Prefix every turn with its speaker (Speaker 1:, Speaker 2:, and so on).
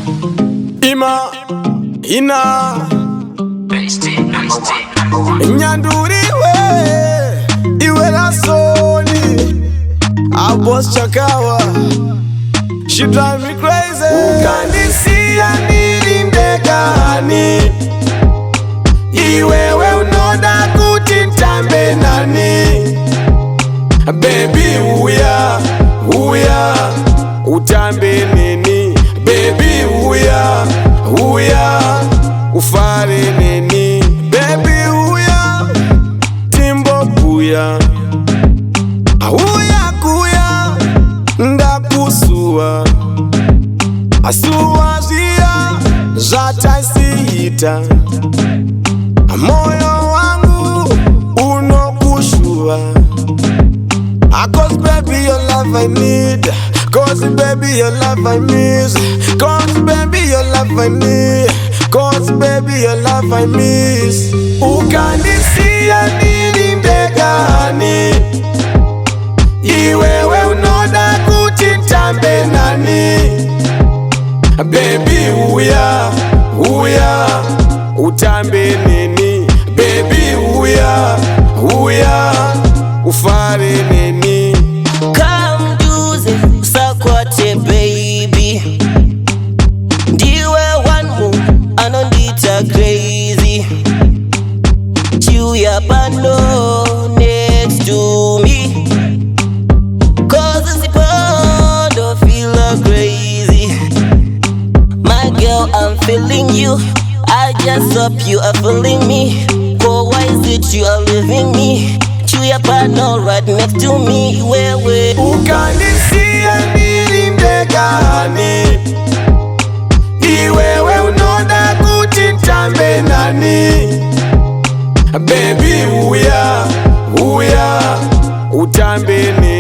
Speaker 1: Ima, ina Nyanduriwe, iwe la soni Our boss Chakawa, she drive me crazy. Ukandisia nilindekani Iwewe unoda kutintambe nani Baby uya, utambe nini Baby uya, ufare nini Baby uya, timbo kuya Uya kuya, ndakusua Asua zia, zataisita Moyo wangu, unokushua Cause baby your love I need Cause baby your love I miss Cause baby your love I need Cause baby your love I miss Ukandisia nilindekani Iwewe unoda kutintambe nani Baby uya, utambe nini Baby uya, ufare nini
Speaker 2: Come juice, sakwate baby Ndiwe wangu, anondita crazy Chuya bando next to me Cause it's don't feel crazy My girl, I'm feeling you I just hope you are feeling me Go, why is it you are leaving me Chuya bando right next to me Wewe
Speaker 1: Ukandisia nilindekani Iwewe unoda kutintambe nani Baby uya, utambe nini